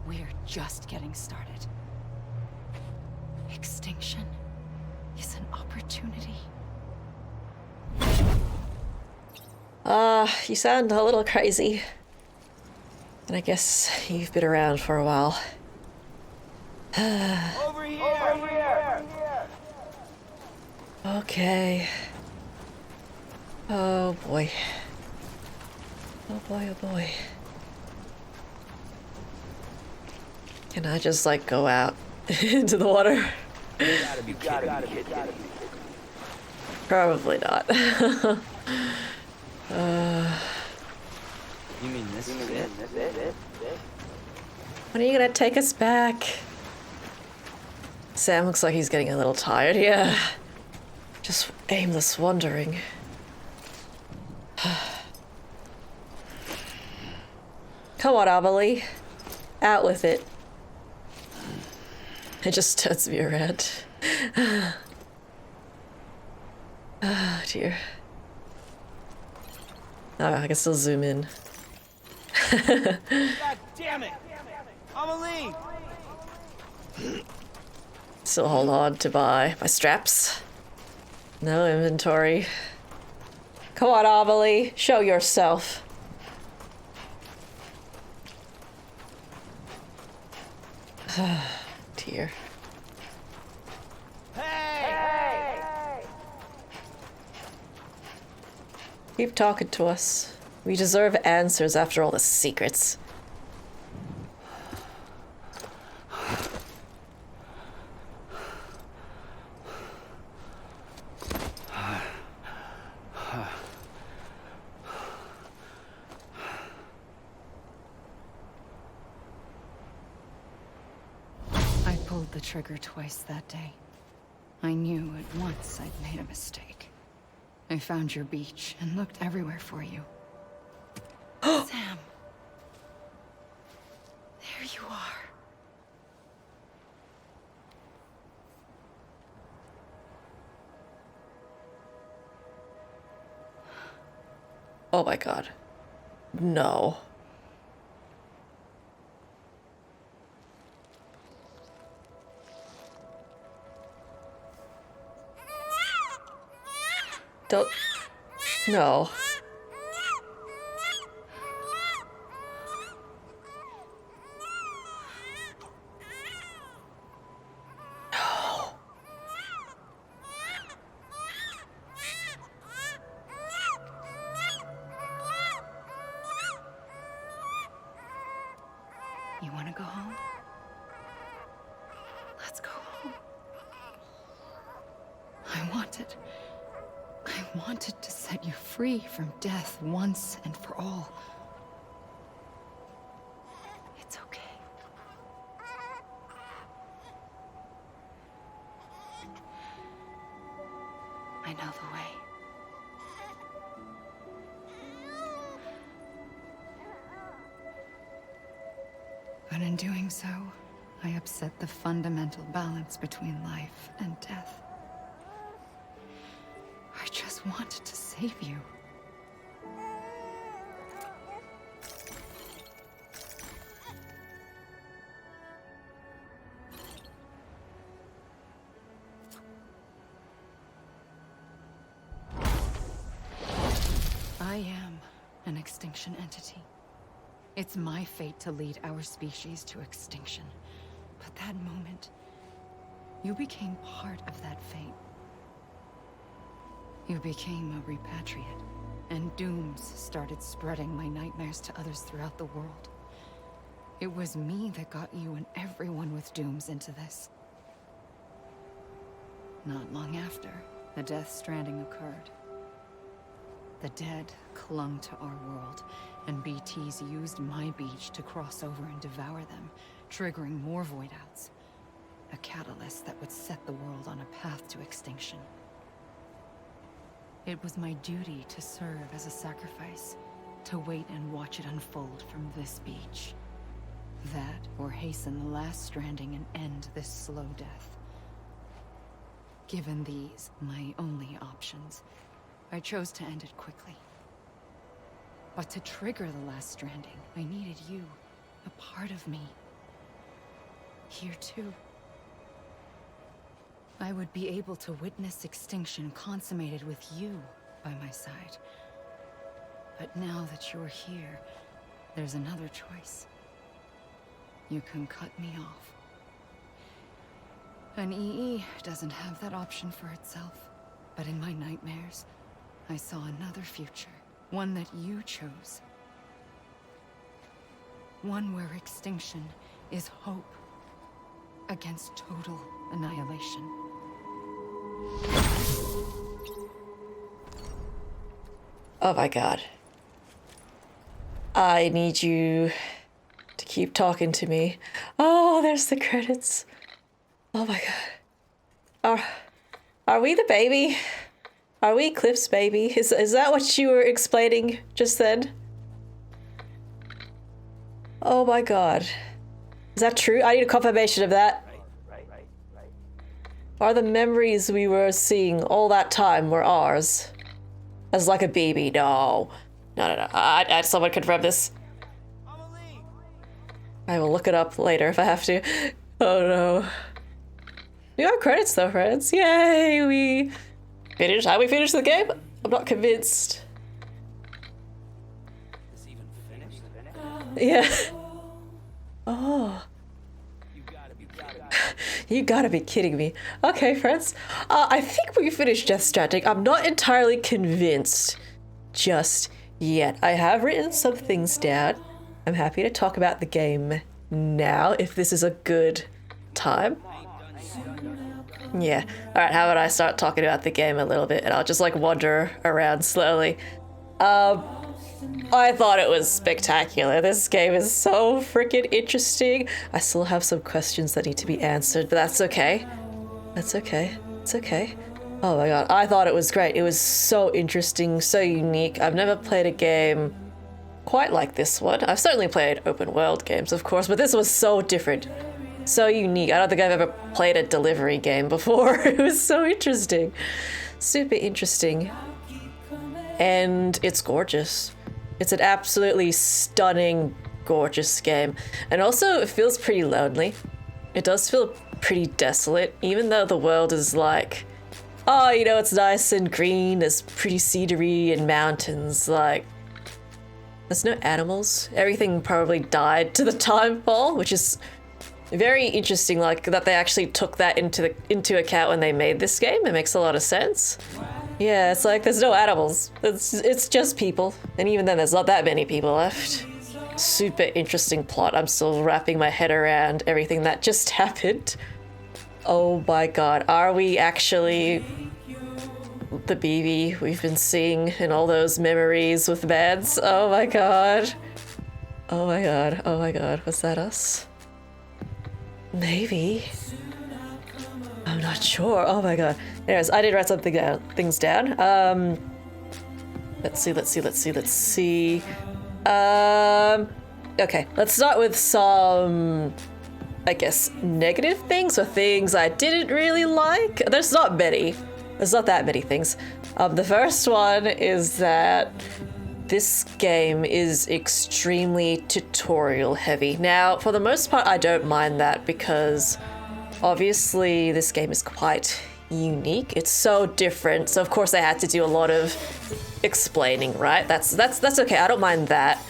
[SPEAKER 9] we're just getting started. Extinction is an opportunity.
[SPEAKER 1] You sound a little crazy. And I guess you've been around for a while.
[SPEAKER 8] Over here! Over here!
[SPEAKER 1] Okay. Oh boy. Oh boy, oh boy. Can I just like go out into the water?
[SPEAKER 2] You gotta be kidding.
[SPEAKER 1] Probably not.
[SPEAKER 2] You mean this is it?
[SPEAKER 1] When are you gonna take us back? Sam looks like he's getting a little tired. Yeah. Just aimless wandering. Come on, Amelie. Out with it. It just turns me around. Oh dear. Oh, I can still zoom in.
[SPEAKER 11] God damn it! Amelie!
[SPEAKER 1] Still hold on to my straps. No inventory. Come on, Amelie, show yourself. Dear.
[SPEAKER 11] Hey!
[SPEAKER 1] Keep talking to us. We deserve answers after all the secrets.
[SPEAKER 9] I pulled the trigger twice that day. I knew at once I'd made a mistake. I found your beach and looked everywhere for you. Sam. There you are.
[SPEAKER 1] Oh my god. No. Don't. No.
[SPEAKER 9] You want to go home? Let's go home. I wanted to set you free from death once and for all. It's okay. I know the way. But in doing so, I upset the fundamental balance between life and death. I just wanted to save you. I am an extinction entity. It's my fate to lead our species to extinction. But that moment, you became part of that fate. You became a repatriate, and dooms started spreading my nightmares to others throughout the world. It was me that got you and everyone with dooms into this. Not long after, the Death Stranding occurred. The dead clung to our world, and BTs used my beach to cross over and devour them, triggering more void outs. A catalyst that would set the world on a path to extinction. It was my duty to serve as a sacrifice, to wait and watch it unfold from this beach. That, or hasten the last stranding and end this slow death. Given these, my only options, I chose to end it quickly. But to trigger the last stranding, I needed you, a part of me. Here too. I would be able to witness extinction consummated with you by my side. But now that you're here, there's another choice. You can cut me off. An EE doesn't have that option for itself. But in my nightmares, I saw another future. One that you chose. One where extinction is hope against total annihilation.
[SPEAKER 1] Oh my god. I need you to keep talking to me. Oh, there's the credits. Oh my god. Are we the baby? Are we Cliff's baby? Is that what you were explaining just then? Oh my god. Is that true? I need a confirmation of that. Are the memories we were seeing all that time were ours? As like a baby? No. No. Someone confirm this.
[SPEAKER 11] Amelie!
[SPEAKER 1] I will look it up later if I have to. Oh no. We got credits though, friends. Yay, we finished. How we finished the game? I'm not convinced.
[SPEAKER 11] Is even finished?
[SPEAKER 1] Yeah. Oh. You gotta be kidding me. Okay, friends. I think we finished Death Stranding. I'm not entirely convinced just yet. I have written some things down. I'm happy to talk about the game now if this is a good time. Yeah. Alright, how about I start talking about the game a little bit and I'll just like wander around slowly. I thought it was spectacular. This game is so freaking interesting. I still have some questions that need to be answered, but that's okay. That's okay. It's okay. Oh my god, I thought it was great. It was so interesting, so unique. I've never played a game quite like this one. I've certainly played open world games, of course, but this was so different. So unique. I don't think I've ever played a delivery game before. It was so interesting. Super interesting. And it's gorgeous. It's an absolutely stunning, gorgeous game. And also, it feels pretty lonely. It does feel pretty desolate, even though the world is like, oh, you know, it's nice and green, there's pretty scenery and mountains, like, there's no animals. Everything probably died to the timefall, which is very interesting, like, that they actually took that into account when they made this game. It makes a lot of sense. Yeah, it's like there's no animals. It's just people. And even then, there's not that many people left. Super interesting plot. I'm still wrapping my head around everything that just happened. Oh my god. Are we actually the BB we've been seeing in all those memories with Mads? Oh my god. Oh my god. Oh my god. Was that us? Maybe. I'm not sure. Oh my god. Anyways, I did write things down. Let's see. Okay, let's start with some, I guess, negative things or things I didn't really like. There's not many. There's not that many things. The first one is that this game is extremely tutorial heavy. Now, for the most part, I don't mind that because obviously this game is quite unique. It's so different. So of course they had to do a lot of explaining, right? That's okay. I don't mind that.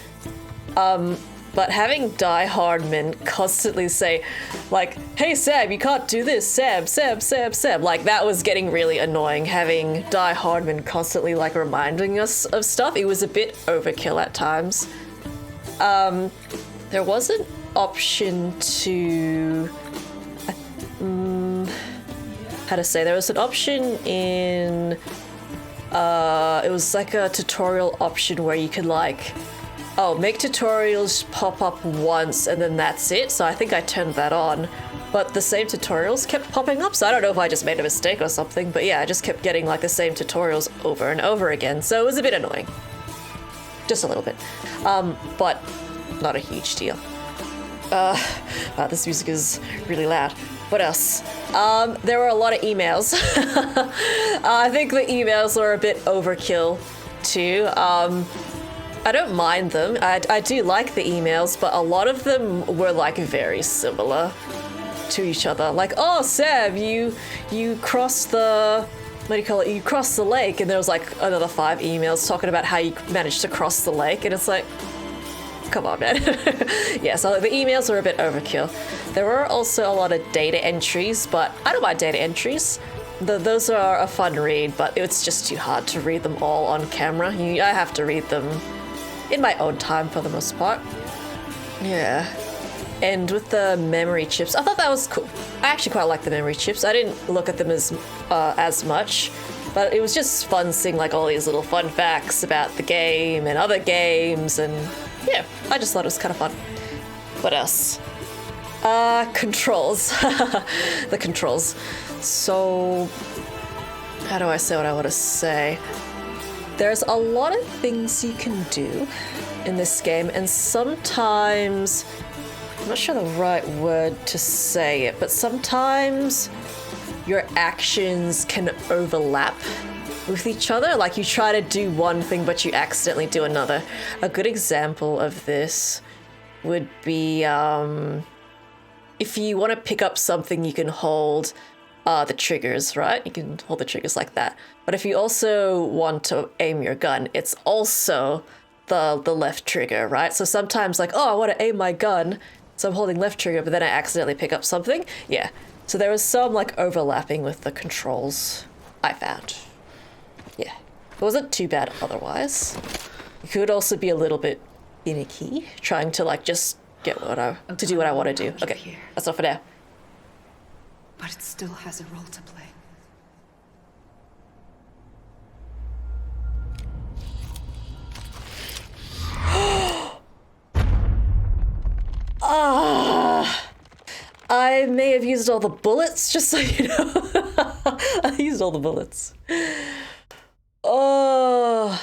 [SPEAKER 1] But having Die Hardman constantly say, like, hey Sam, you can't do this, Sam, like that was getting really annoying, having Die Hardman constantly like reminding us of stuff. It was a bit overkill at times. There was an option to there was an option in it was like a tutorial option where you could like make tutorials pop up once and then that's it. So I think I turned that on, but the same tutorials kept popping up, so I don't know if I just made a mistake or something, but yeah, I just kept getting like the same tutorials over and over again, so it was a bit annoying. Just a little bit. But not a huge deal. Wow, this music is really loud. What else? There were a lot of emails. I think the emails were a bit overkill too. I don't mind them. I do like the emails, but a lot of them were like very similar to each other. Like, oh Sam, you crossed the, what do you call it? You crossed the lake, and there was like another 5 emails talking about how you managed to cross the lake, and it's like, come on, man. Yeah, so the emails were a bit overkill. There were also a lot of data entries, but I don't mind data entries. Those are a fun read, but it's just too hard to read them all on camera. I have to read them in my own time for the most part. Yeah. And with the memory chips, I thought that was cool. I actually quite like the memory chips. I didn't look at them as much, but it was just fun seeing like all these little fun facts about the game and other games, and yeah, I just thought it was kind of fun. What else? Controls. The controls. So, how do I say what I want to say? There's a lot of things you can do in this game, and sometimes, I'm not sure the right word to say it, but sometimes your actions can overlap with each other. Like you try to do one thing, but you accidentally do another. A good example of this would be if you want to pick up something, you can hold the triggers, right? You can hold the triggers like that. But if you also want to aim your gun, it's also the left trigger, right? So sometimes like, oh, I want to aim my gun, so I'm holding left trigger, but then I accidentally pick up something. Yeah. So there was some like overlapping with the controls, I found. Yeah. It wasn't too bad otherwise. It could also be a little bit finicky, trying to like just get to do what I want to do. Okay, that's all for now.
[SPEAKER 9] But it still has a role to play.
[SPEAKER 1] I may have used all the bullets, just so you know. I used all the bullets. Oh.